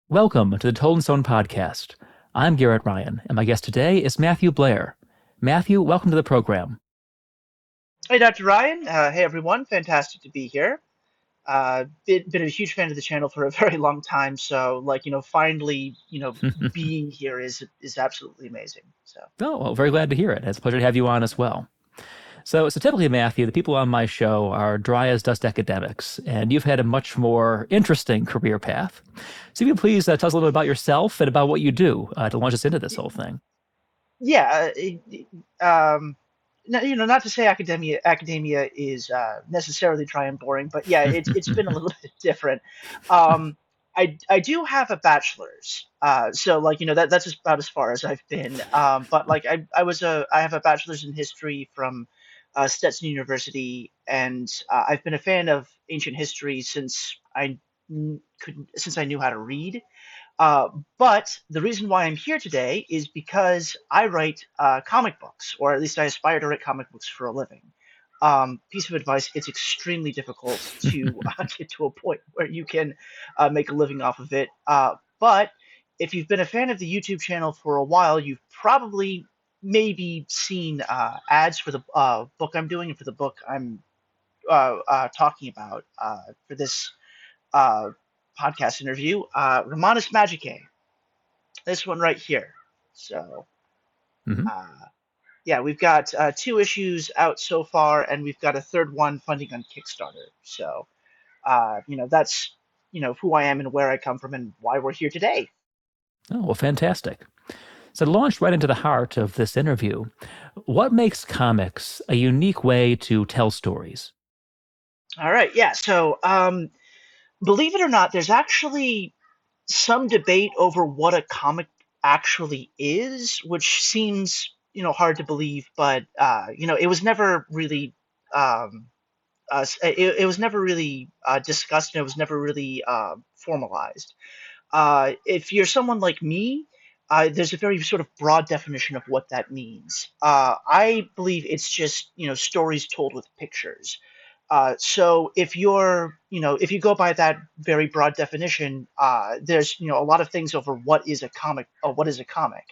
Welcome to the Told and Stone podcast. I'm Garrett Ryan, and my guest today is Matthew Blair. Matthew, welcome to the program. Hey, Dr. Ryan. Hey, everyone. Fantastic to be here. Been a huge fan of the channel for a very long time. So, finally, being here is absolutely amazing. So, Oh, well, very glad to hear it. It's a pleasure to have you on as well. So typically, Matthew, the people on my show are dry as dust academics, and you've had a much more interesting career path. So if you could please tell us a little bit about yourself and about what you do to launch us into this whole thing. yeah. Not to say academia is necessarily dry and boring, but yeah, it's been a little bit different. Um, I do have a bachelor's, so that's about as far as I've been. But I have a bachelor's in history from Stetson University, and I've been a fan of ancient history since I knew how to read. Uh, but the reason why I'm here today is because I write comic books, or at least I aspire to write comic books for a living. Piece of advice: it's extremely difficult to get to a point where you can make a living off of it. But if you've been a fan of the YouTube channel for a while, you've probably maybe seen ads for the book I'm doing and for the book I'm talking about for this uh, podcast interview, Romanus Magicae, this one right here. So, Hmm. uh, yeah, we've got two issues out so far, and we've got a third one funding on Kickstarter. So, that's who I am and where I come from and why we're here today. Oh, well, fantastic. So to launch right into the heart of this interview, what makes comics a unique way to tell stories? All right, yeah. So, believe it or not, there's actually some debate over what a comic actually is, which seems hard to believe, but it was never really um, it was never really discussed, and it was never really formalized. If you're someone like me, there's a very sort of broad definition of what that means. I believe it's just stories told with pictures. So if you go by that very broad definition, there's a lot of things over what is a comic or what is a comic.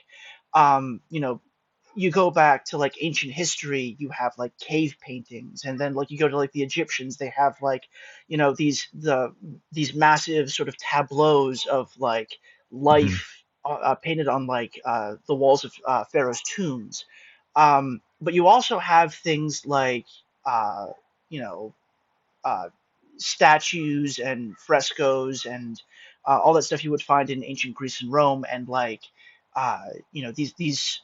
Um, you know, you go back to like ancient history, you have like cave paintings, and then like you go to like the Egyptians, they have like these massive sort of tableaus of like Hmm. life painted on like the walls of pharaohs' tombs. But you also have things like uh, you know uh, statues and frescoes and all that stuff you would find in ancient Greece and Rome, and like these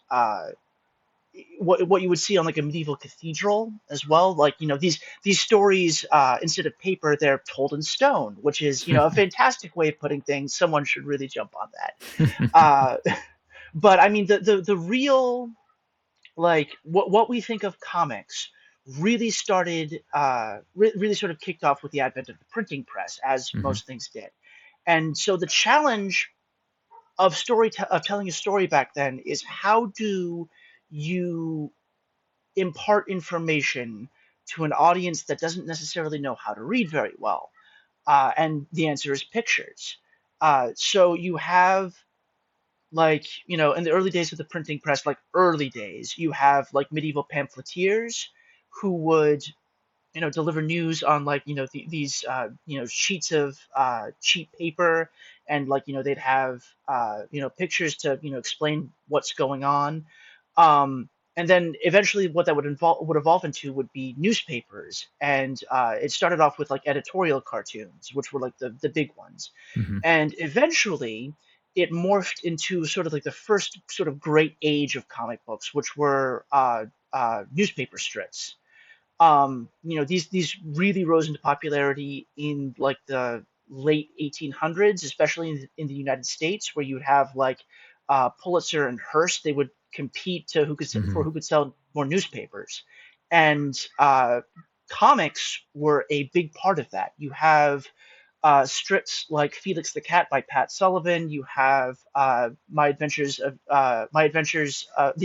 what you would see on like a medieval cathedral as well. Like these stories, instead of paper, they're told in stone, which is a fantastic way of putting things. Someone should really jump on that. Uh, but I mean the real, like what we think of comics really started really sort of kicked off with the advent of the printing press, as Hmm. most things did. And so the challenge of of telling a story back then is, how do you impart information to an audience that doesn't necessarily know how to read very well? And the answer is pictures. So you have, like, in the early days of the printing press, like early days, you have like medieval pamphleteers who would deliver news on like these sheets of cheap paper, and like they'd have pictures to explain what's going on. And then eventually what that would evolve into would be newspapers, and it started off with like editorial cartoons, which were like the big ones, Hmm. and eventually it morphed into sort of like the first sort of great age of comic books, which were newspaper strips. These really rose into popularity in like the late 1800s, especially in the United States, where you would have like Pulitzer and Hearst. They would compete to Hmm. who could sell more newspapers, and comics were a big part of that. You have strips like Felix the Cat by Pat Sullivan. You have The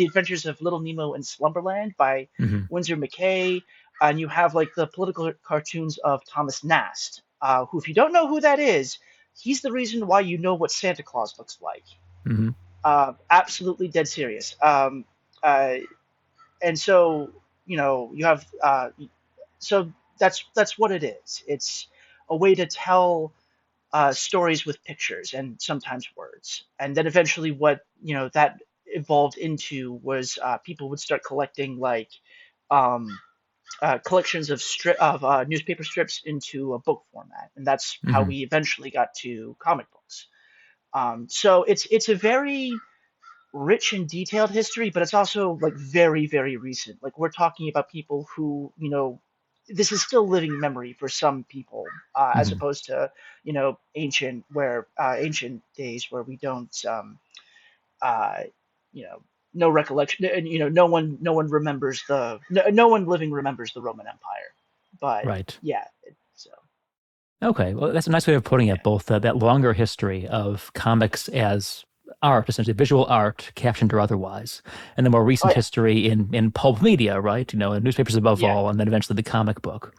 Adventures of Little Nemo in Slumberland by Hmm. Winsor McCay, and you have like the political cartoons of Thomas Nast, who, if you don't know who that is, he's the reason why you know what Santa Claus looks like. Hmm. Absolutely dead serious. Uh, and so you have so that's what it is. It's a way to tell stories with pictures and sometimes words. And then eventually, what that evolved into was people would start collecting like um, collections of newspaper strips into a book format, and that's how Hmm. we eventually got to comic books. So it's a very rich and detailed history, but it's also like very, very recent. Like we're talking about people who, this is still living memory for some people, as Hmm. opposed to, ancient days where we don't, uh, you know, no recollection, and no one remembers no one living remembers the Roman Empire. But Right. yeah, so Okay, well, that's a nice way of putting yeah, it. Both that longer history of comics as art, essentially visual art, captioned or otherwise, and the more oh recent yeah, history in pulp media, right? In newspapers above yeah, all, and then eventually the comic book.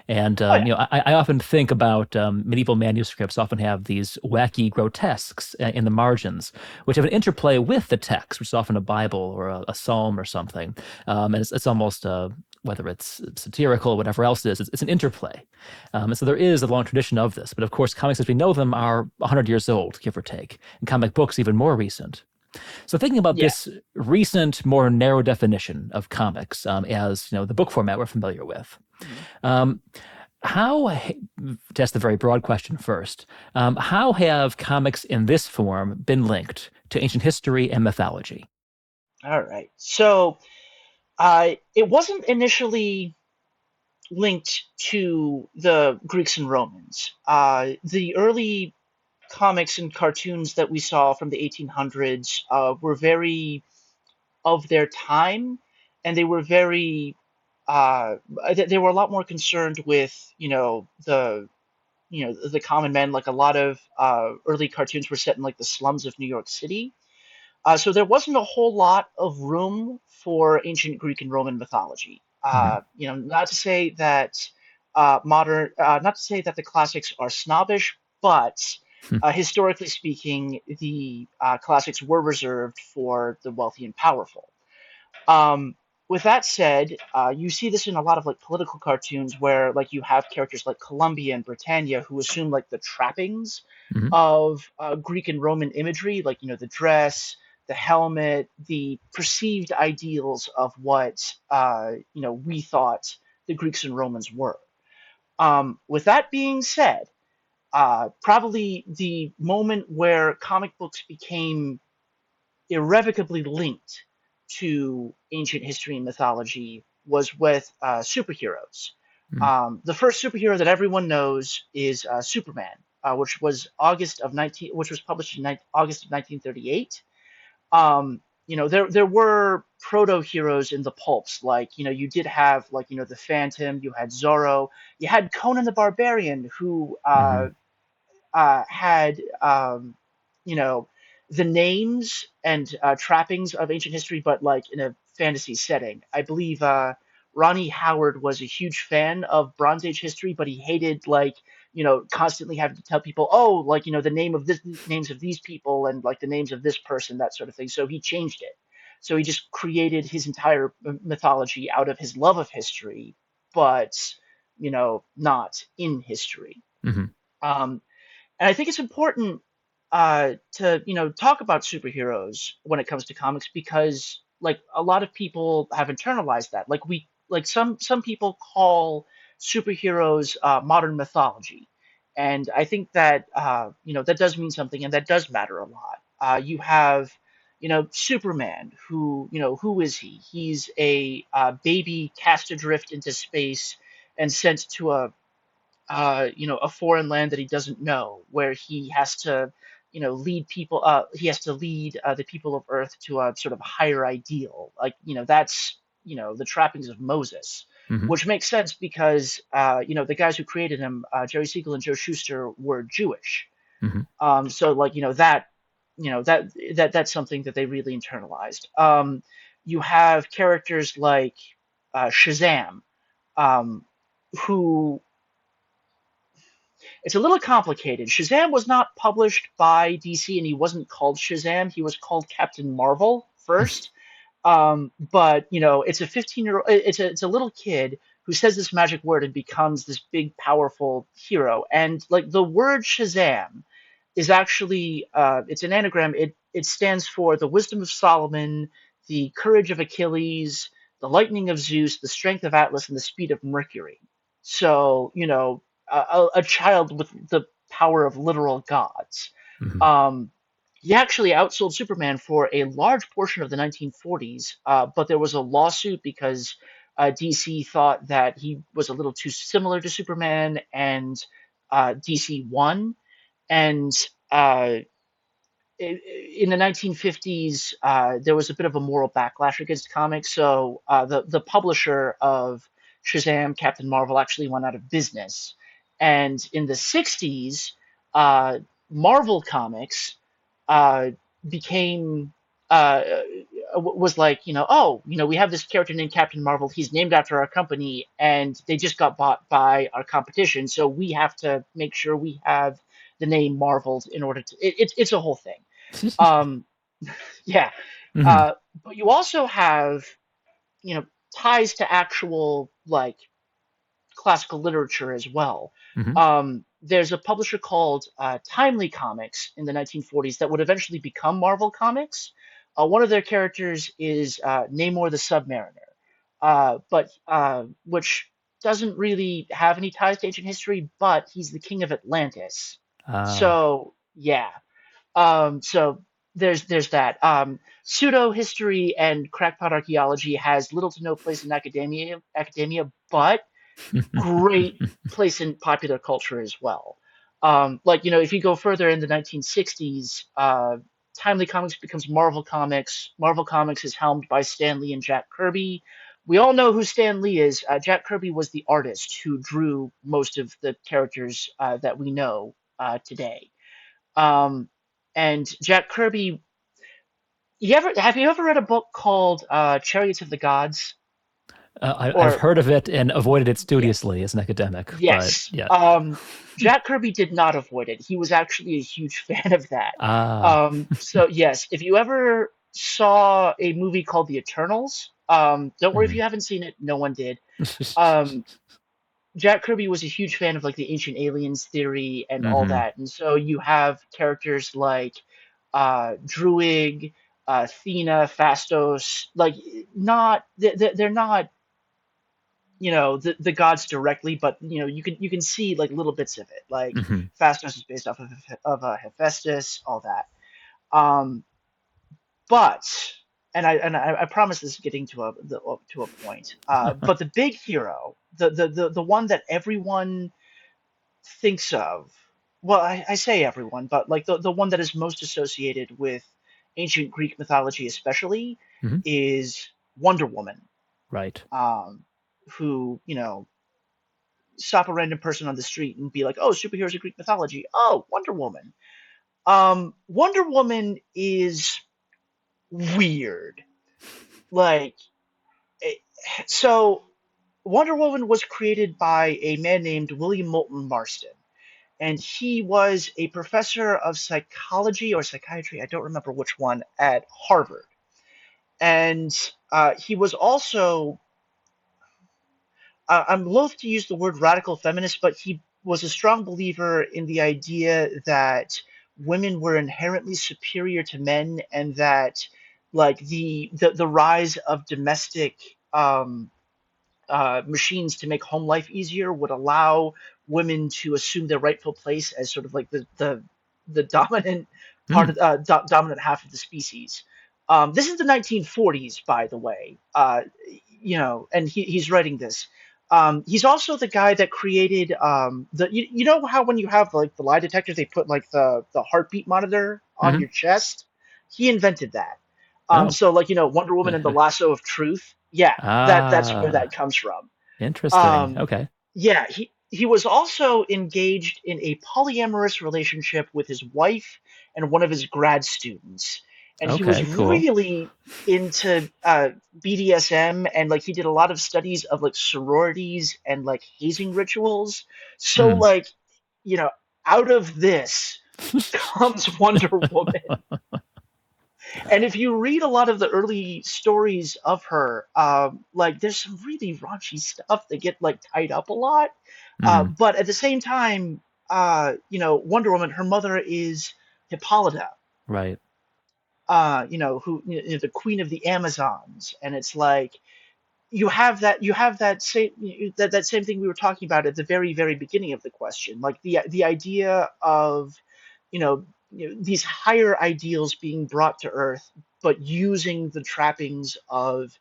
And oh yeah, I often think about medieval manuscripts often have these wacky grotesques in the margins, which have an interplay with the text, which is often a Bible or a psalm or something. And it's almost whether it's satirical or whatever else it is, it's an interplay. And so there is a long tradition of this. But of course, comics as we know them are 100 years old, give or take, and comic books even more recent. So thinking about yeah. this recent, more narrow definition of comics as the book format we're familiar with, Mhm. um, how, to ask the very broad question first, how have comics in this form been linked to ancient history and mythology? All right. So it wasn't initially linked to the Greeks and Romans. The early comics and cartoons that we saw from the 1800s were very of their time, and they were very they were a lot more concerned with the common man. Like a lot of early cartoons were set in like the slums of New York City, so there wasn't a whole lot of room for ancient Greek and Roman mythology. Hmm. Not to say that not to say that the classics are snobbish, but historically speaking, the classics were reserved for the wealthy and powerful. Um, with that said, you see this in a lot of like political cartoons where like you have characters like Columbia and Britannia who assume like the trappings Hmm. of Greek and Roman imagery, like the dress, the helmet, the perceived ideals of what we thought the Greeks and Romans were. With that being said, probably the moment where comic books became irrevocably linked to ancient history and mythology was with superheroes. The first superhero that everyone knows is Superman, which was published in August of 1938. There were proto heroes in the pulps, like you did have like the Phantom, you had Zorro, you had Conan the Barbarian, who Hmm. had you know the names and trappings of ancient history, but like in a fantasy setting. I believe Ronnie Howard was a huge fan of Bronze Age history, but he hated like constantly having to tell people, oh, like the names of these people and like the names of this person, that sort of thing. So he changed it. So he just created his entire mythology out of his love of history, but not in history. Hmm. Um, and I think it's important to talk about superheroes when it comes to comics because like a lot of people have internalized that. Like some people call superheroes modern mythology, and I think that that does mean something and that does matter a lot. You have Superman, who is he? He's a baby cast adrift into space and sent to a foreign land that he doesn't know, where he has to, lead people. He has to lead the people of Earth to a sort of higher ideal. Like, that's the trappings of Moses, Hmm. which makes sense because the guys who created him, Jerry Siegel and Joe Shuster, were Jewish. Hmm. So like that's something that they really internalized. You have characters like Shazam, um, who it's a little complicated. Shazam was not published by DC, and he wasn't called Shazam. He was called Captain Marvel first. But it's a 15-year-old. It's a little kid who says this magic word and becomes this big, powerful hero. And like the word Shazam is actually it's an anagram. It stands for the wisdom of Solomon, the courage of Achilles, the lightning of Zeus, the strength of Atlas, and the speed of Mercury. So a child with the power of literal gods. Mhm. Um, he actually outsold Superman for a large portion of the 1940s, but there was a lawsuit because DC thought that he was a little too similar to Superman, and DC won. And uh, in the 1950s, there was a bit of a moral backlash against comics. So the publisher of Shazam, Captain Marvel, actually went out of business. And in the 60s, Marvel Comics uh, became was like, we have this character named Captain Marvel. He's named after our company, and they just got bought by our competition. So we have to make sure we have the name Marvel in order to. It's a whole thing. Um, yeah, Mhm. uh, but you also have you know ties to actual like classical literature as well. Mhm. There's a publisher called Timely Comics in the 1940s that would eventually become Marvel Comics. One of their characters is Namor the Submariner, but which doesn't really have any ties to ancient history, but he's the king of Atlantis. Ah. So yeah, so there's that. Pseudo history and crackpot archaeology has little to no place in academia, but great place in popular culture as well. If you go further in the 1960s, Timely Comics becomes Marvel Comics. Marvel Comics is helmed by Stan Lee and Jack Kirby. We all know who Stan Lee is. Jack Kirby was the artist who drew most of the characters that we know today. Um, and Jack Kirby, have you ever read a book called Chariots of the Gods? I've Or heard of it and avoided it yeah, studiously as an academic, but yes. yeah. Jack Kirby did not avoid it. He was actually a huge fan of that. Ah. So yes, if you ever saw a movie called The Eternals, don't worry if Mhm. you haven't seen it. No one did. Um, Jack Kirby was a huge fan of like the ancient aliens theory and all Mhm. that, and so you have characters like Druig, Athena, Phastos. Like, not they're not the gods directly, but you can see like little bits of it. Like Mhm. Phastos is based off of Hephaestus, all that. Um, but I promise this is getting to a point. But the big hero, the one that everyone thinks of, well, I say everyone, but like the one that is most associated with ancient Greek mythology, especially, Mhm. is Wonder Woman. Right. Um, who stop a random person on the street and be like, "Oh, superheroes of Greek mythology. Oh, Wonder Woman." Wonder Woman is weird. Like, eh, so Wonder Woman was created by a man named William Moulton Marston, and he was a professor of psychology or psychiatry. I don't remember which one at Harvard, and he was also I'm loath to use the word radical feminist, but he was a strong believer in the idea that women were inherently superior to men, and that like the rise of domestic machines to make home life easier would allow women to assume their rightful place as sort of like the dominant Mm. dominant half of the species. This is the 1940s, by the way. And he's writing this. He's also the guy that created you know how when you have like the lie detectors, they put like the heartbeat monitor on Mhm. your chest. He invented that. Oh. So like Wonder Woman and the Lasso of Truth. Yeah, that's where that Ah. comes from. Interesting. Um, Okay. yeah, he was also engaged in a polyamorous relationship with his wife and one of his grad students, and he was Okay. Cool. really into BDSM, and like he did a lot of studies of like sororities and like hazing rituals. So Mm. like you know, out of this comes Wonder Woman. And if you read a lot of the early stories of her, like there's some really raunchy stuff that get like tied up a lot. Hmm. But at the same time, Wonder Woman, her mother is Hippolyta, Right. the queen of the Amazons, and it's like you have that same thing we were talking about at the very very beginning of the question, like the idea of these higher ideals being brought to Earth, but using the trappings of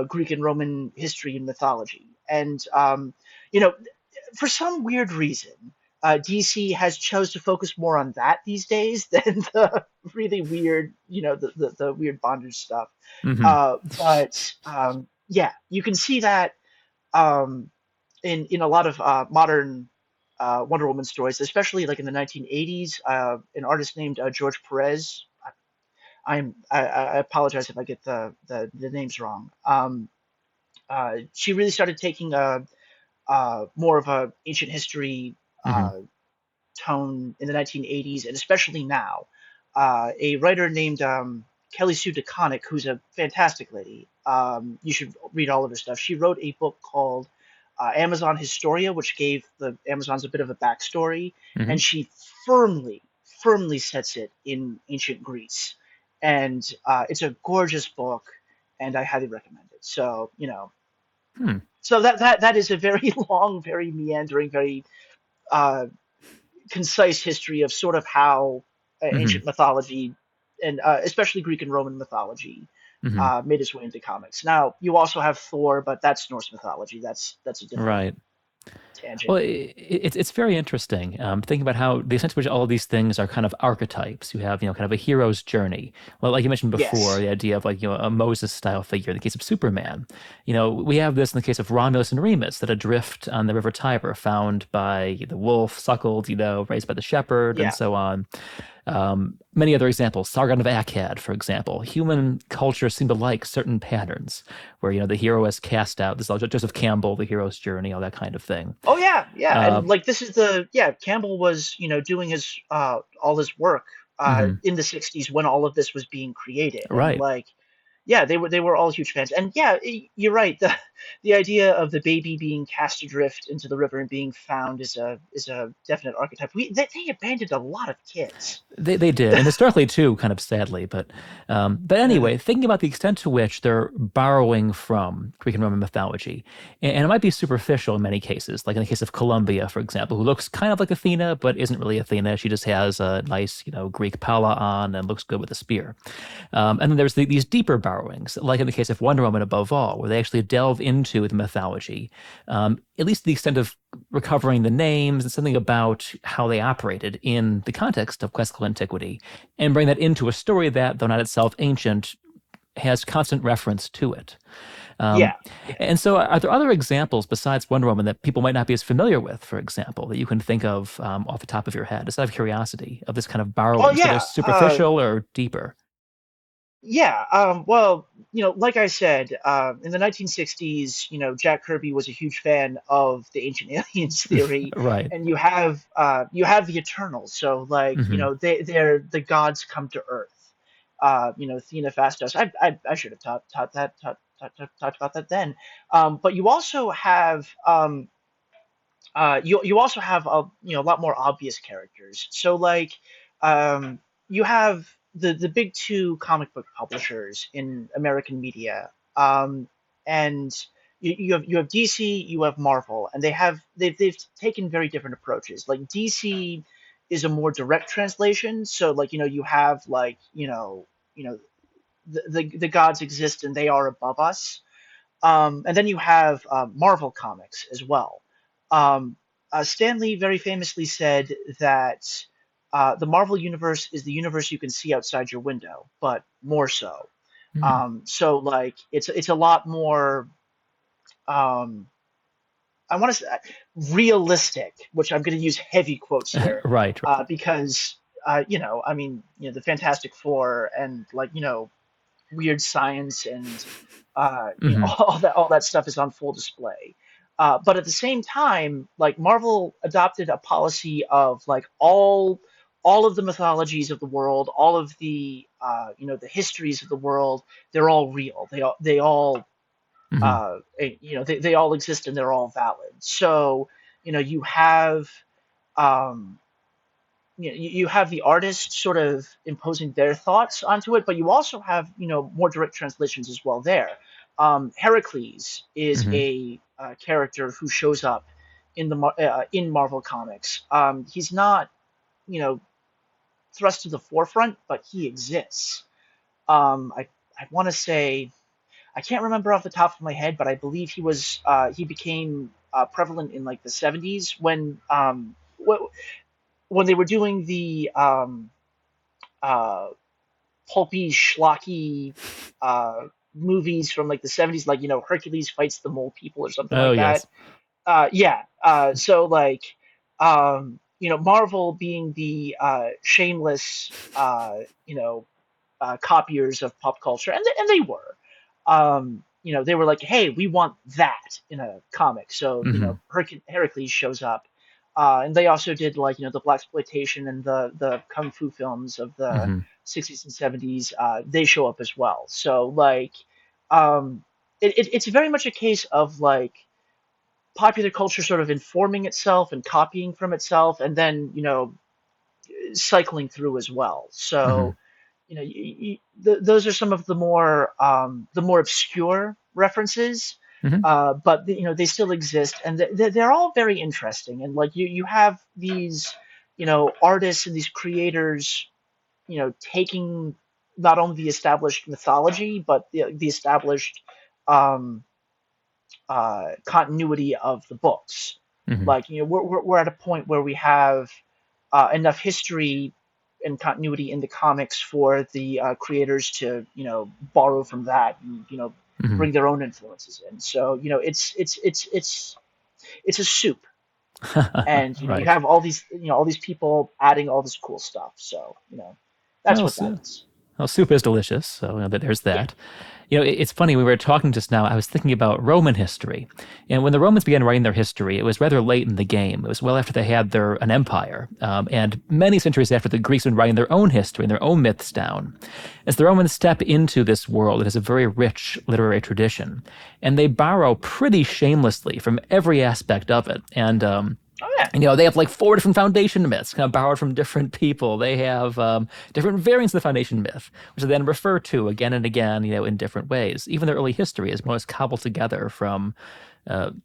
Greek and Roman history and mythology. And you know, for some weird reason, DC has chose to focus more on that these days than the really weird, the weird bondage stuff. Hmm. But yeah, you can see that um, in a lot of modern Wonder Woman stories, especially like in the 1980s. An artist named George Perez. I apologize if I get the names wrong. She really started taking a more of a ancient history Hmm. uh, tone in the 1980s, and especially now. A writer named Kelly Sue DeConnick, who's a fantastic lady. You should read all of her stuff. She wrote a book called Amazon Historia, which gave the Amazons a bit of a backstory, Hmm. and she firmly sets it in ancient Greece. And it's a gorgeous book, and I highly recommend it. So, Hmm. that is a very long, very meandering, very uh, concise history of sort of how Hmm. ancient mythology and especially Greek and Roman mythology Hmm. made its way into comics. Now you also have Thor, but that's Norse mythology. That's a different Right. Well, tangent. it's very interesting thinking about how the extent to which all of these things are kind of archetypes. You have kind of a hero's journey. Well, like you mentioned before, Yes. the idea of like a Moses style figure. In the case of Superman, we have this in the case of Romulus and Remus that adrift on the River Tiber, found by the wolf, suckled, raised by the shepherd, and Yeah. so on. Many other examples, Sargon of Akkad, for example. Human culture seemed to like certain patterns where, the hero is cast out. This is all Joseph Campbell, the hero's journey, all that kind of thing. Oh yeah, yeah. Uh, And like this is Campbell was doing his all his work mhm. in the '60s when all of this was being created, and Right. like yeah, they were all huge fans. And yeah, you're right. The idea of the baby being cast adrift into the river and being found is a definite archetype. They abandoned a lot of kids. They did, and historically too, kind of sadly. But anyway, thinking about the extent to which they're borrowing from Greek and Roman mythology, and it might be superficial in many cases, like in the case of Columbia, for example, who looks kind of like Athena but isn't really Athena. She just has a nice, Greek palla on and looks good with a spear. And then there's these deeper borrowings, like in the case of Wonder Woman above all, where they actually delve into the mythology, at least to the extent of recovering the names and something about how they operated in the context of classical antiquity, and bring that into a story that, though not itself ancient, has constant reference to it. Um, Yeah, yeah. and so, are there other examples besides Wonder Woman that people might not be as familiar with, for example, that you can think of off the top of your head, just out of curiosity, of this kind of Oh borrowings, whether yeah. superficial or deeper? Yeah, well, like I said, in the 1960s, Jack Kirby was a huge fan of the Ancient Aliens theory, Right. and you have the Eternals. So, like, Hmm. they're the gods come to Earth. Athena Fastos. I should have talked about that then. But you also have you also have a lot more obvious characters. So like you have the big two comic book publishers in American media, and you have DC, you have Marvel, and they've taken very different approaches. Like DC is a more direct translation, so like you have like you know the gods exist and they are above us, and then you have Marvel Comics as well. Um, Stan Lee very famously said that the Marvel universe is the universe you can see outside your window, but more so. Hmm. So like it's a lot more. Um, I want to say realistic, which I'm going to use heavy quotes here, Right. because I mean, the Fantastic Four and like weird science and Hmm. all that stuff is on full display. But at the same time, like Marvel adopted a policy of like all of the mythologies of the world, all of the the histories of the world, they're all real. They all Hmm. they all exist and they're all valid. So you have um, you have the artist sort of imposing their thoughts onto it, but you also have more direct translations as well there. Heracles is Hmm. a character who shows up in Marvel Comics. He's not you know thrust to the forefront, but he exists. I want to say I can't remember off the top of my head, but I believe he became prevalent in like the 70s when they were doing the uh, pulpy, schlocky movies from like the 70s, like Hercules fights the mole people or something Oh like that. yes. Yeah. So like Marvel being the shameless copiers of pop culture, and they were. They were like, "Hey, we want that in a comic." So Hmm. Heracles shows up, and they also did like the black exploitation and the kung fu films of the Hmm. 60s and 70s. They show up as well. So like, it's very much a case of like popular culture sort of informing itself and copying from itself, and then cycling through as well. Hmm. So those are some of the more obscure references, Hmm. but they still exist, and they're all very interesting. And like you have these artists and these creators taking not only the established mythology but the established um, continuity of the books. Hmm. Like we're at a point where we have enough history and continuity in the comics for the creators to borrow from that and Hmm. bring their own influences in. So it's a soup, and you Right. have all these people adding all this cool stuff. So that's Well, what that is. well, soup is delicious, so there's Yeah. that. It's funny, we were talking just now, I was thinking about Roman history. And when the Romans began writing their history, it was rather late in the game. It was well after they had an empire, and many centuries after the Greeks had been writing their own history and their own myths down. As the Romans step into this world, it has a very rich literary tradition, and they borrow pretty shamelessly from every aspect of it. Oh yeah. They have like four different foundation myths, kind of borrowed from different people. They have different variants of the foundation myth, which they then refer to again and again, in different ways. Even their early history is more or less cobbled together from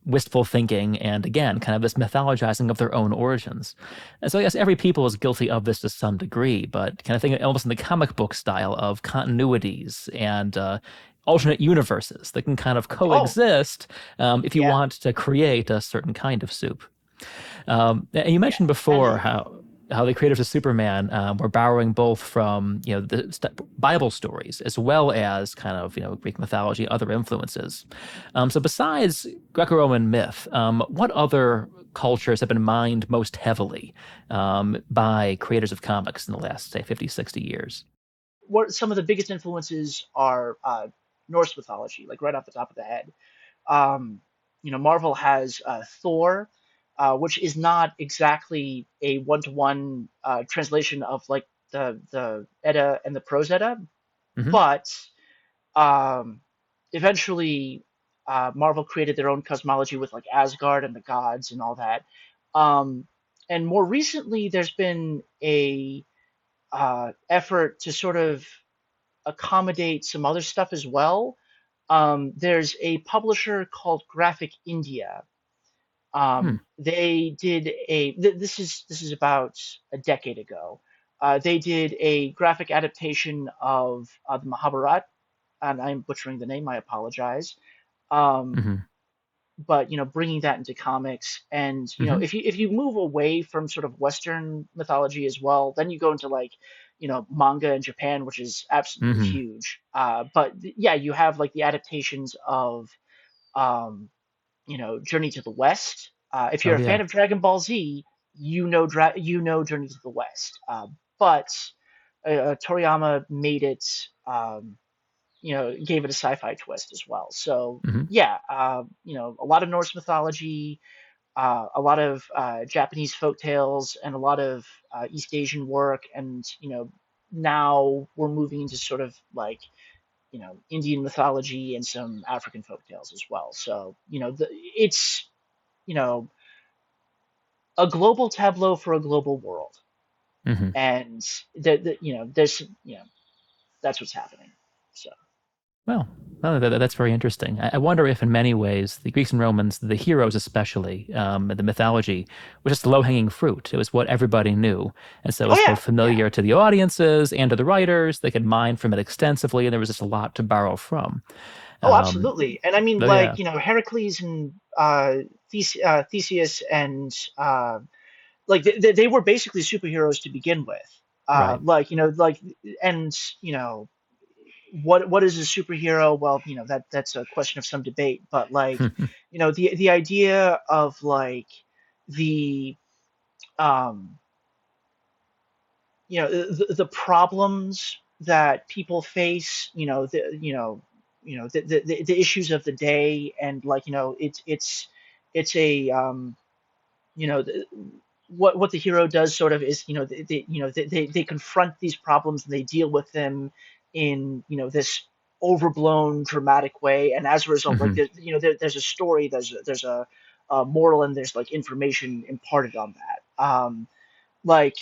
wistful thinking and, again, kind of this mythologizing of their own origins. And so I guess every people is guilty of this to some degree, but kind of think almost in the comic book style of continuities and alternate universes that can kind of Oh coexist if you yeah. want to create a certain kind of soup. And you Yeah. mentioned And before how the creators of Superman were borrowing both from the Bible stories as well as kind of Greek mythology, other influences. So besides Greco-Roman myth, what other cultures have been mined most heavily by creators of comics in the last, say, 50, 60 years? what some of the biggest influences are Norse mythology, like right off the top of the head. Um, Marvel has Thor, which is not exactly a one-to-one translation of like the Edda and the Prose Edda, Hmm. but um, eventually Marvel created their own cosmology with like Asgard and the gods and all that. Um, and more recently, there's been a effort to sort of accommodate some other stuff as well. There's a publisher called Graphic India. Hmm. They did this is about a decade ago. They did a graphic adaptation of the Mahabharat, and I'm butchering the name. I apologize. Um, Hmm. but bringing that into comics, and Hmm. if you move away from sort of Western mythology as well, then you go into like manga in Japan, which is absolutely Hmm. huge. But yeah, you have like the adaptations of um, Journey to the West. If Oh you're a yeah. fan of Dragon Ball Z, you know Journey to the West. But Toriyama made it. gave it a sci-fi twist as well. So Hmm. yeah, a lot of Norse mythology, a lot of Japanese folk tales, and a lot of East Asian work, and now we're moving into sort of like Indian mythology and some African folk tales as well. So it's you know a global tableau for a global world, Hmm. and there's that's what's happening. So. Well, that's very interesting. I wonder if, in many ways, the Greeks and Romans, the heroes especially, the mythology, was just low-hanging fruit. It was what everybody knew, and so it Oh was both yeah, yeah. familiar to the audiences and to the writers. They could mine from it extensively, and there was just a lot to borrow from. Oh, Um, absolutely. And I mean, oh yeah, like, Heracles and Theseus and like they were basically superheroes to begin with. right. Like, and you know, what is a superhero? Well, that's a question of some debate, but like, the idea of like the um the problems that people face, the issues of the day, and like it's a you know the, what the hero does sort of is they confront these problems and they deal with them in this overblown dramatic way, and as a result, like Hmm. there's a story, there's a moral, and there's like information imparted on that. Like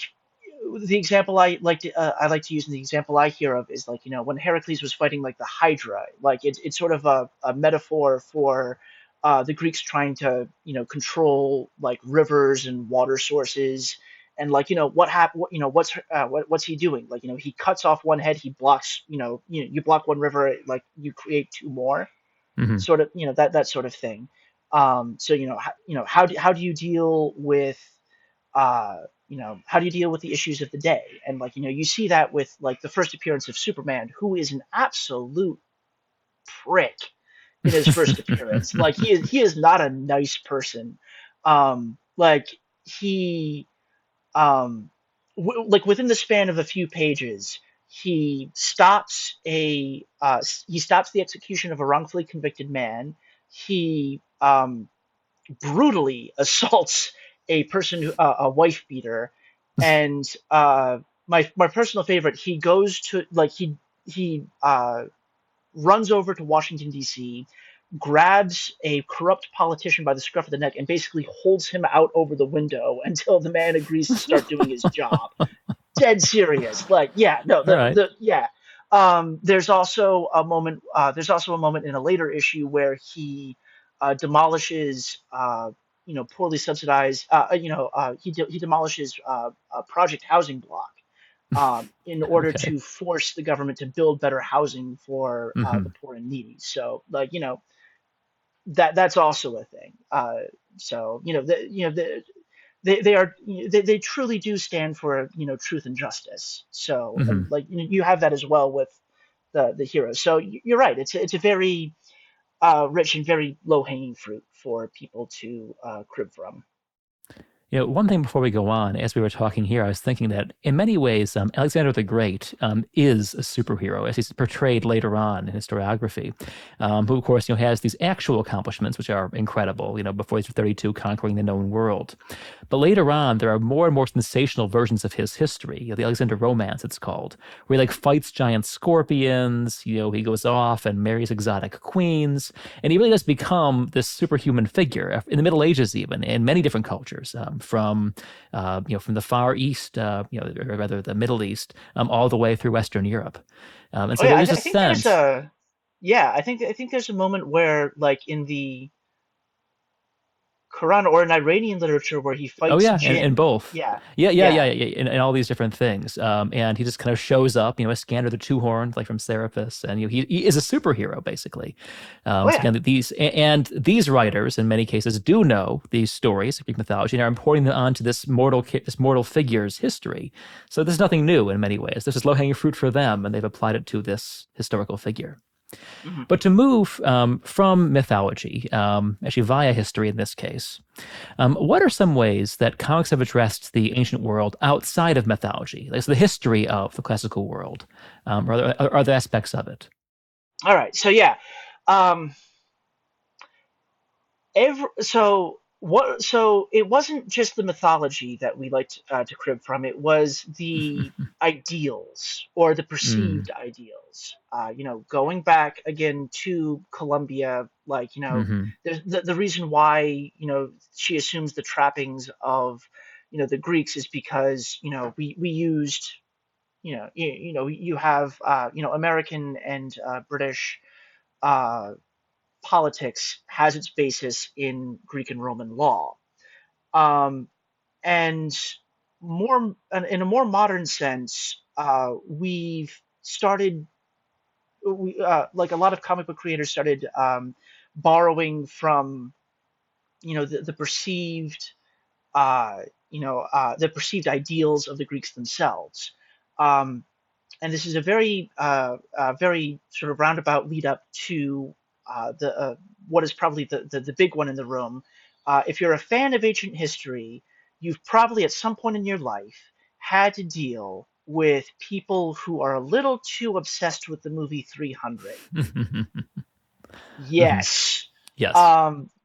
the example I like to use, and the example I hear of is like when Heracles was fighting like the Hydra, like it's sort of a metaphor for the Greeks trying to control like rivers and water sources, and like what hap- what, what's he doing, like he cuts off one head, he blocks you block one river, like you create two more, Hmm. sort of that sort of thing. So how do you deal with how do you deal with the issues of the day? And like you see that with like the first appearance of Superman, who is an absolute prick in his first appearance. Like he is not a nice person. Like he like within the span of a few pages, he stops he stops the execution of a wrongfully convicted man. He brutally assaults a person a wife beater, and my personal favorite, he goes to like he runs over to Washington D.C., grabs a corrupt politician by the scruff of the neck, and basically holds him out over the window until the man agrees to start doing his job. Dead serious. Like, yeah, no, All right. the yeah. There's also a moment. There's also a moment in a later issue where he demolishes, poorly subsidized. He demolishes a project housing block in order Okay. to force the government to build better housing for the Hmm. poor and needy. So, like, that's also a thing. So, they are they truly do stand for truth and justice. So, and Hmm. like you have that as well with the heroes. So you're right. It's a very rich and very low hanging fruit for people to crib from. One thing before we go on, as we were talking here, I was thinking that in many ways, Alexander the Great is a superhero, as he's portrayed later on in historiography, who, of course, has these actual accomplishments, which are incredible, before he's 32, conquering the known world. But later on, there are more and more sensational versions of his history, the Alexander Romance, it's called, where he like fights giant scorpions, he goes off and marries exotic queens, and he really does become this superhuman figure in the Middle Ages, even in many different cultures, from the Far East, or rather the Middle East, all the way through Western Europe. And Oh so yeah, there is a I think there's sense. a yeah, I think there's a moment where like in the Quran or in Iranian literature where he Oh fights yeah, and jinn. both. Yeah, Yeah, yeah, yeah, yeah, yeah, and all these different things. And he just kind of shows up, a Scanner the Two Horned, like from Serapis, and he is a superhero basically. oh So yeah. again, these writers in many cases do know these stories of Greek mythology and are importing them onto this mortal figure's history. So there's nothing new in many ways. This is low hanging fruit for them, and they've applied it to this historical figure. Mhm. But to move from mythology, actually via history in this case, what are some ways that comics have addressed the ancient world outside of mythology, like so the history of the classical world, or other aspects of it? All right. So yeah. Um, so it wasn't just the mythology that we liked to crib from. It was the ideals or the Mm, perceived ideals. Going back again to Columbia, hmm. there's the reason why she assumes the trappings of the Greeks is because we used you have American and British uh, politics has its basis in Greek and Roman law. Um, and in a more modern sense, we've started, like a lot of comic book creators started borrowing from, the perceived, uh, the perceived ideals of the Greeks themselves. Um, and this is a very sort of roundabout lead up to the what is probably the big one in the room. If you're a fan of ancient history, you've probably at some point in your life had to deal with people who are a little too obsessed with the movie 300. Hmm. Yes. Yes.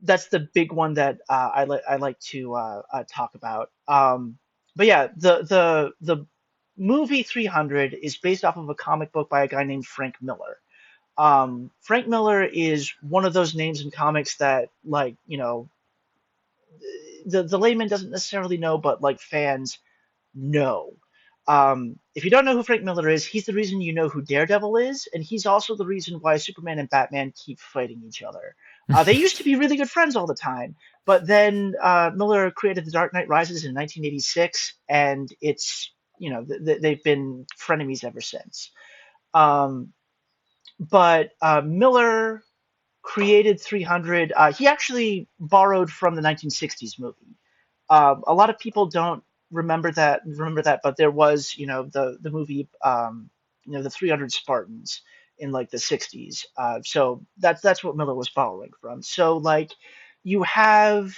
That's the big one that I like to talk about. But yeah, the movie 300 is based off of a comic book by a guy named Frank Miller. Frank Miller is one of those names in comics that, like, the layman doesn't necessarily know, but like fans know. If you don't know who Frank Miller is, he's the reason you know who Daredevil is, and he's also the reason why Superman and Batman keep fighting each other. They used to be really good friends all the time, but then Miller created The Dark Knight Rises in 1986, and it's they've been frenemies ever since. Um, but Miller created 300. He actually borrowed from the 1960s movie. A lot of people don't remember that, but there was the movie the 300 Spartans in like the 60s. So that's what Miller was borrowing from. So like you have,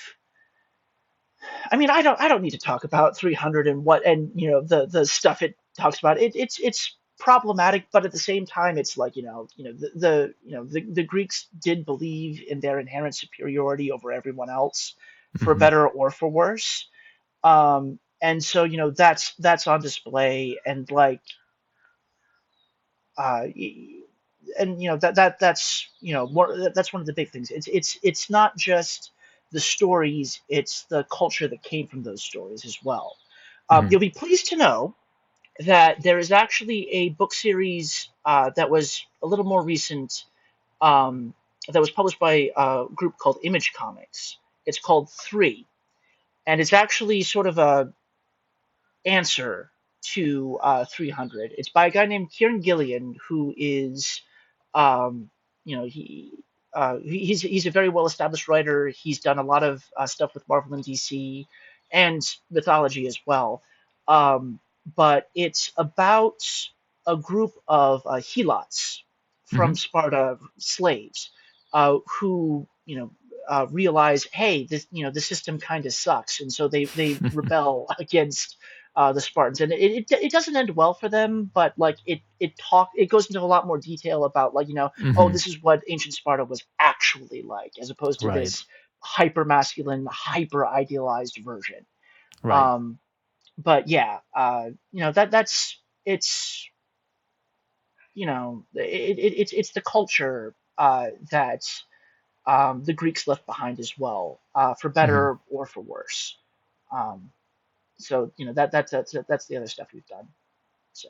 I mean, I don't need to talk about 300 and what and the stuff it talks about. It's problematic, but at the same time, it's like the Greeks did believe in their inherent superiority over everyone else, for Hmm. better or for worse. And so that's on display, and like uh, and that's that's one of the big things. It's not just the stories; it's the culture that came from those stories as well. Hmm. You'll be pleased to know that there is actually a book series that was a little more recent, um, that was published by a group called Image Comics. It's called Three, and it's actually sort of a answer to 300. It's by a guy named Kieran Gillian, who is, um, you know, he's a very well established writer. He's done a lot of stuff with Marvel and DC and mythology as well. Um, but it's about a group of helots Hmm. from Sparta, slaves, who realize, hey, the system kind of sucks, and so they rebel against the Spartans, and it doesn't end well for them. But like it goes into a lot more detail about, like, oh, Hmm. this is what ancient Sparta was actually like, as opposed to Right. this hyper masculine, hyper idealized version. Right. Um, but yeah, that's it's it's the culture that the Greeks left behind as well, for Hmm. better or for worse. Um, so that's the other stuff we've done. So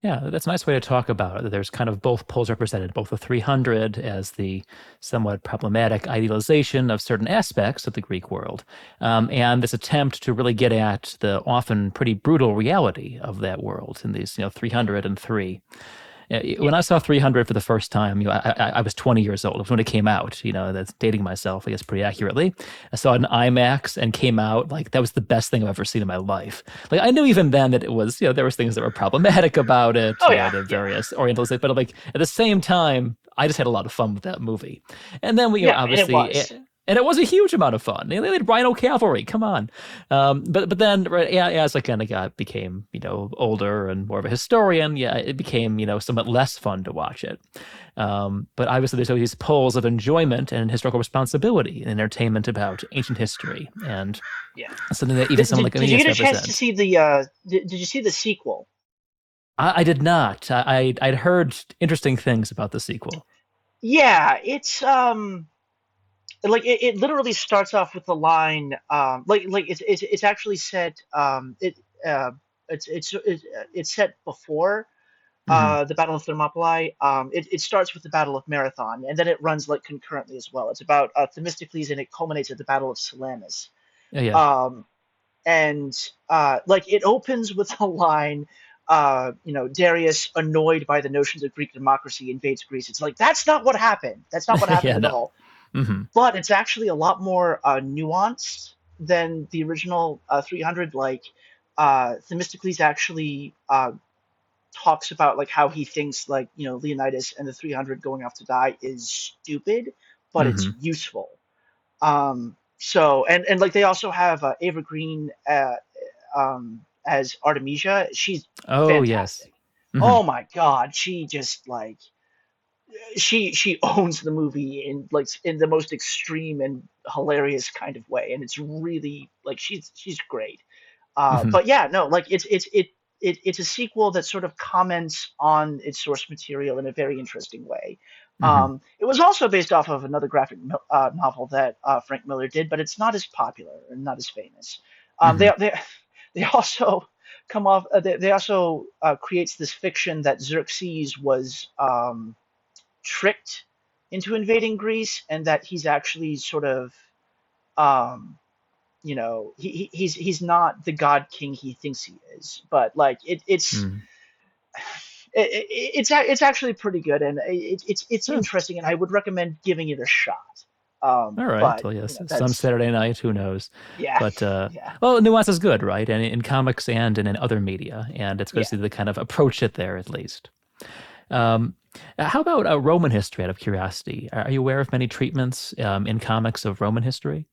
Yeah, that's a nice way to talk about it. There's kind of both poles represented, both the 300 as the somewhat problematic idealization of certain aspects of the Greek world, and this attempt to really get at the often pretty brutal reality of that world in these, 303. yeah. When I saw 300 for the first time, I was 20 years old. It was when it came out. That's dating myself, I guess, pretty accurately. I saw it in IMAX and came out like that was the best thing I've ever seen in my life. Like I knew even then that it was, there was things that were problematic about it, Oh yeah, the yeah, various Orientals, but like at the same time, I just had a lot of fun with that movie. And then we, yeah. And it obviously, was. And it was a huge amount of fun. They had Rhino Cavalry. Come on, but then right, yeah, as I kind of became older and more of a historian, yeah, it became somewhat less fun to watch it. But obviously, there's always these poles of enjoyment and historical responsibility and entertainment about ancient history, and Yeah. something that even Did, someone did, like did you Aeneas get a chance to represents. see the did you see the sequel? I did not. I'd heard interesting things about the sequel. Yeah, it's like it literally starts off with the line like it's actually set uh it's set before Hmm. the Battle of Thermopylae. It starts with the Battle of Marathon, and then it runs like concurrently as well. It's about Themistocles, and it culminates at the Battle of Salamis. Yeah, yeah. Um, and like it opens with a line, Darius, annoyed by the notions of Greek democracy, invades Greece. It's like that's not what happened. That's not what happened Yeah, at no. all. Hmm. But it's actually a lot more nuanced than the original 300. Like Themistocles actually talks about like how he thinks like Leonidas and the 300 going off to die is stupid, but it's Hmm. useful. So and like they also have Ava Green as Artemisia. She's Oh, yes. fantastic. Hmm. Oh my God, she just like she owns the movie in like in the most extreme and hilarious kind of way, and it's really like she's great. Hmm. But yeah, no, like it's a sequel that sort of comments on its source material in a very interesting way. Hmm. It was also based off of another graphic novel that Frank Miller did, but it's not as popular and not as famous. Hmm. They also come off. They also creates this fiction that Xerxes was tricked into invading Greece, and that he's actually sort of um, he's not the god king he thinks he is, but like Hmm. it's actually pretty good, and it's Yeah. interesting, and I would recommend giving it a shot. All right. But Well, yes. Some that's Saturday night, who knows? yeah, But yeah, well, nuance is good, right? And in comics and in other media, and it's good to yeah. see the kind of approach it there at least. Um, how about Roman history? Out of curiosity, are you aware of many treatments in comics of Roman history?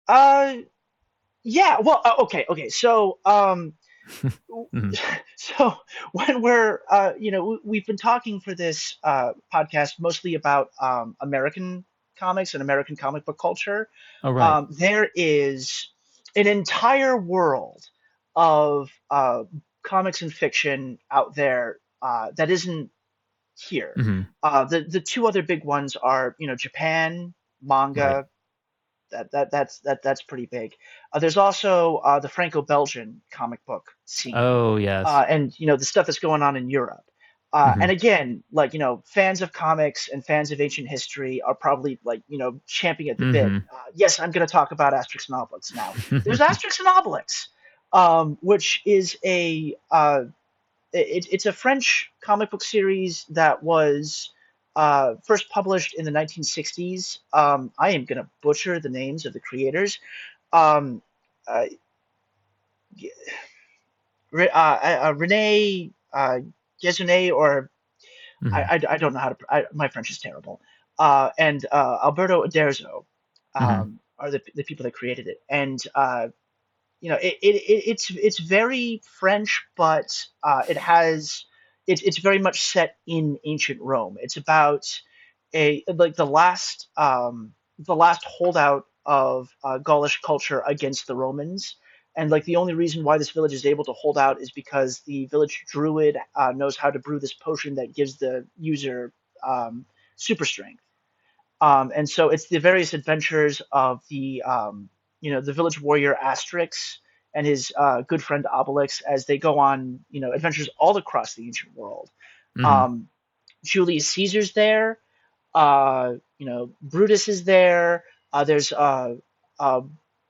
Uh, yeah. Well, okay. So, Hmm. so when we're we've been talking for this podcast mostly about American comics and American comic book culture. Oh, right. There is an entire world of comics and fiction out there that isn't here. Hmm. The two other big ones are Japan Right. manga. That's pretty big. There's also the Franco-Belgian comic book scene, Oh, yes. and the stuff that's going on in Europe. And Hmm. again, like fans of comics and fans of ancient history are probably like champing at the bit. Hmm. Yes, I'm going to talk about Asterix and Obelix now. There's Asterix and Obelix, which is it's a French comic book series that was first published in the 1960s. I am going to butcher the names of the creators. Um, uh, Rene Gesunet, or Hmm. I don't know how to. My French is terrible. And Alberto Uderzo Hmm. are the people that created it. And it's very French, but it's very much set in ancient Rome. It's about a like the last holdout of Gaulish culture against the Romans. And like the only reason why this village is able to hold out is because the village druid knows how to brew this potion that gives the user super strength. And so it's the various adventures of the village warrior Asterix and his good friend Obelix as they go on, adventures all across the ancient world. Hmm. Um, Julius Caesar's there. Brutus is there. There's a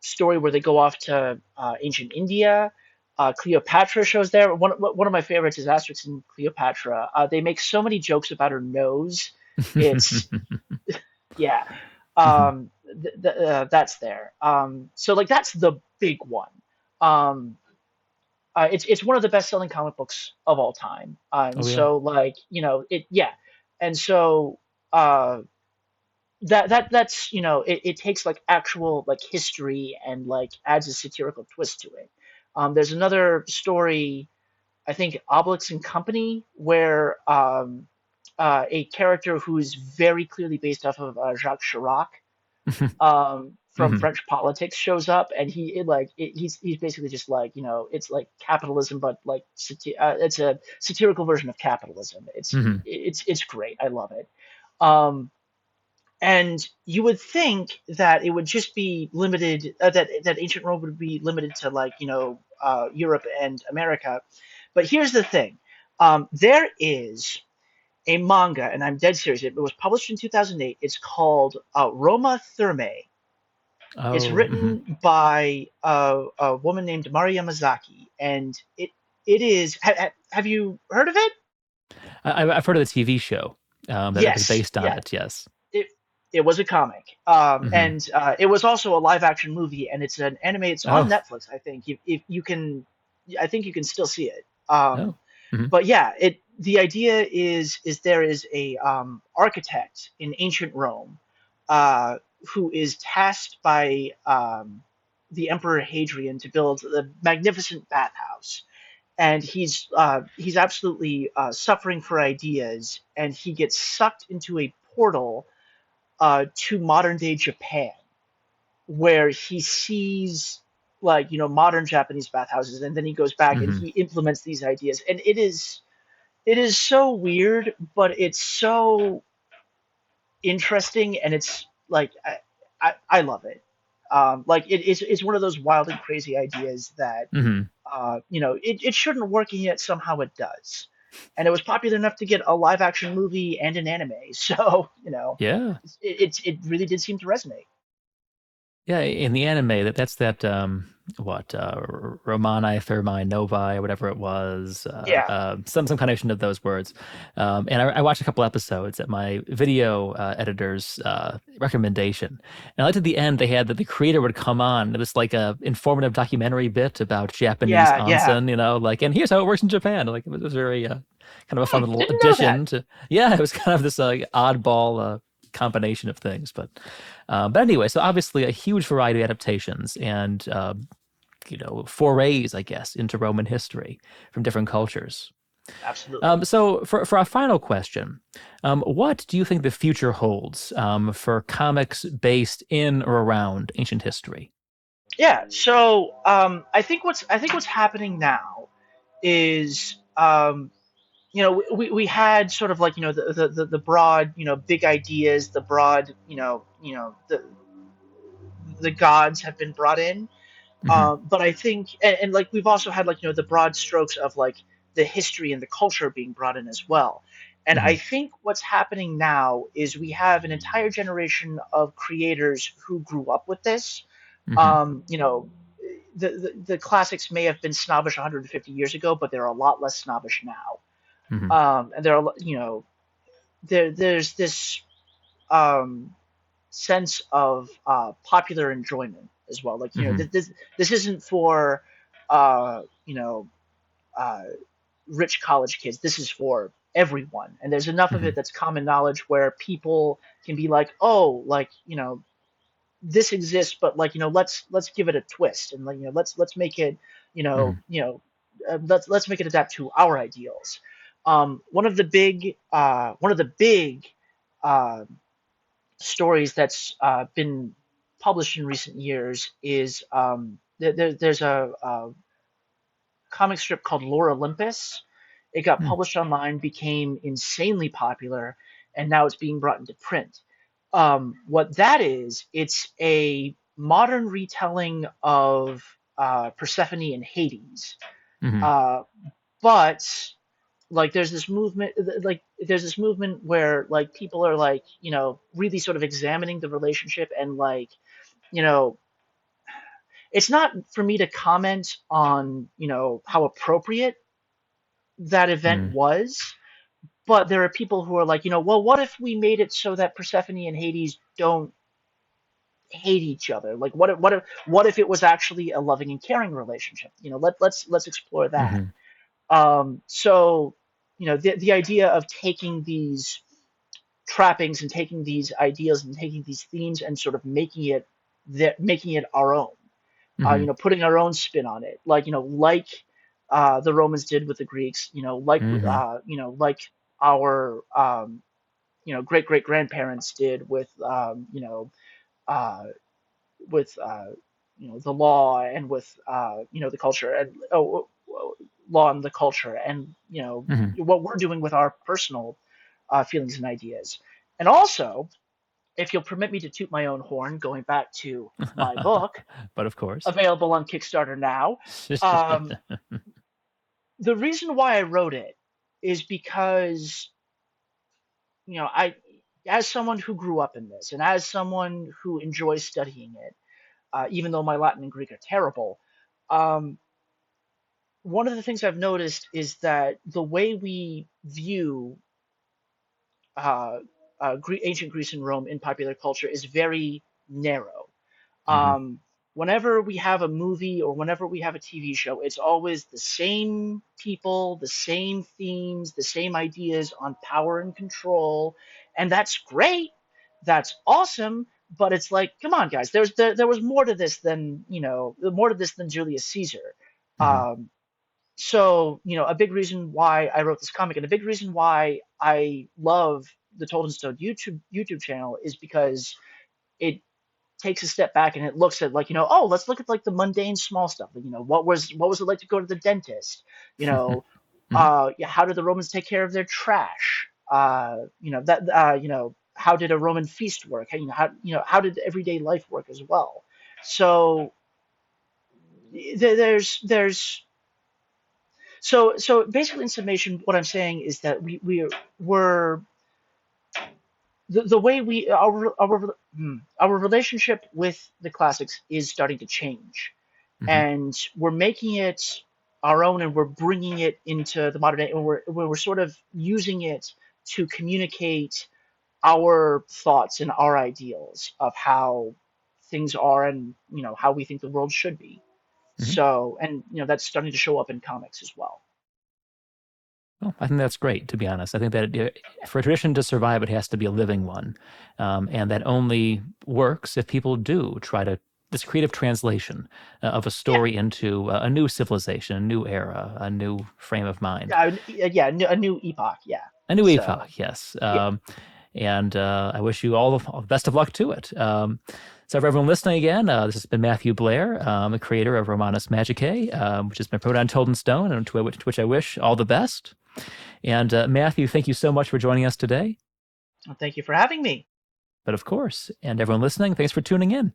story where they go off to ancient India. Cleopatra shows there. One of my favorites is Asterix and Cleopatra. They make so many jokes about her nose. It's yeah, Hmm. that's there. So like that's the big one. Um, it's one of the best selling comic books of all time. And Oh, yeah. so like it yeah, and so uh, that's it takes like actual like history and like adds a satirical twist to it. There's another story, I think Obelix and Company, where a character who is very clearly based off of Jacques Chirac, from Hmm. French politics, shows up, and he's basically just like, it's like capitalism, but like it's a satirical version of capitalism. Hmm. It's great. I love it. Um, and you would think that it would just be limited, that ancient Rome would be limited to like, Europe and America. But here's the thing. There is a manga, and I'm dead serious. It was published in 2008. It's called Roma Thermae. It's Oh, hmm. written by a woman named Mari Yamazaki, and it is. Have you heard of it? I've heard of the TV show that was Yes. based on Yeah. it. Yes. It it was a comic, Hmm. and it was also a live action movie, and it's an anime. It's on Oh, Netflix, I think. If you can, I think you can still see it. oh. Hmm. But yeah, it the idea is there is a architect in ancient Rome, uh, who is tasked by the Emperor Hadrian to build a magnificent bathhouse, and he's absolutely suffering for ideas, and he gets sucked into a portal to modern day Japan, where he sees like modern Japanese bathhouses, and then he goes back and Hmm. he implements these ideas, and it is so weird, but it's so interesting, and it's like I love it. Like it's one of those wild and crazy ideas that Hmm. it shouldn't work, and yet somehow it does. And it was popular enough to get a live action movie and an anime, so Yeah. it really did seem to resonate. Yeah, in the anime, that's that what Romani, Thermi, Novi, whatever it was, Yeah, some combination of those words. And I watched a couple episodes at my video editor's recommendation, and I liked at the end they had that the creator would come on this like a informative documentary bit about Japanese yeah. onsen, like, and here's how it works in Japan. Like it was very kind of a fun little Didn't know that. addition to, yeah, it was kind of this oddball combination of things, but anyway, so obviously a huge variety of adaptations and forays, I guess, into Roman history from different cultures. Absolutely. So for our final question, what do you think the future holds for comics based in or around ancient history? Yeah. So I think what's happening now is we had sort of like the broad big ideas, the broad the gods have been brought in. Hmm. But I think, and like we've also had like the broad strokes of like the history and the culture being brought in as well. And I Hmm. think what's happening now is we have an entire generation of creators who grew up with this. Hmm. Um, you know, the classics may have been snobbish 150 years ago, but they're a lot less snobbish now. Hmm. And there are, there's this um, sense of popular enjoyment as well. Like Hmm. this isn't for uh, you know uh, rich college kids. This is for everyone, and there's enough of Hmm. it that's common knowledge where people can be like, oh, like this exists, but like let's give it a twist, and like let's make it Hmm. let's make it adapt to our ideals. One of the big uh, stories that's been published in recent years is there's a comic strip called Lore Olympus. It got Hmm. published online, became insanely popular, and now it's being brought into print. What that is, it's a modern retelling of Persephone and Hades. Hmm. Uh, but like there's this movement where like people are like really sort of examining the relationship, and like you know it's not for me to comment on how appropriate that event Hmm. was, but there are people who are like, well, what if we made it so that Persephone and Hades don't hate each other? Like, what if it was actually a loving and caring relationship? Let's explore that. Hmm. So the idea of taking these trappings and taking these ideas and taking these themes and sort of making it our own. Hmm. Putting our own spin on it, like the Romans did with the Greeks, Hmm. like our great great grandparents did uh, with the law and with the culture and law and the culture and Hmm. what we're doing with our personal feelings and ideas. And also, if you'll permit me to toot my own horn, going back to my book, But of course. available on Kickstarter now. Um, the reason why I wrote it is because I, as someone who grew up in this, and as someone who enjoys studying it, even though my Latin and Greek are terrible, um, one of the things I've noticed is that the way we view uh, ancient Greece and Rome in popular culture is very narrow. Hmm. Um, Whenever we have a movie or whenever we have a TV show, it's always the same people, the same themes, the same ideas on power and control, and that's great. That's awesome. But it's like, come on, guys. There was more to this than more to this than Julius Caesar. Hmm. Um, so a big reason why I wrote this comic and a big reason why I love the Told and Stone YouTube channel is because it takes a step back and it looks at oh, let's look at like the mundane small stuff. Like, what was it like to go to the dentist? You know, Hmm. yeah, how did the Romans take care of their trash? How did a Roman feast work? How did everyday life work as well? So there's so basically in summation, what I'm saying is that we're the way our relationship with the classics is starting to change, Hmm. and we're making it our own, and we're bringing it into the modern day, and we're sort of using it to communicate our thoughts and our ideals of how things are, and how we think the world should be. Hmm. So, and that's starting to show up in comics as well. Well, I think that's great, to be honest. I think that for a tradition to survive, it has to be a living one. And that only works if people do try to, this creative translation of a Yeah, story into a new civilization, a new era, a new frame of mind, yeah, a new epoch. Yeah. a new So, epoch, yes. yeah. And I wish you all the best of luck to it. So, for everyone listening again, this has been Matthew Blair, the creator of Romanus Magicae, which has been put on Told in Stone, and to which I wish all the best. And Matthew, thank you so much for joining us today. Well, thank you for having me. But of course, and everyone listening, thanks for tuning in.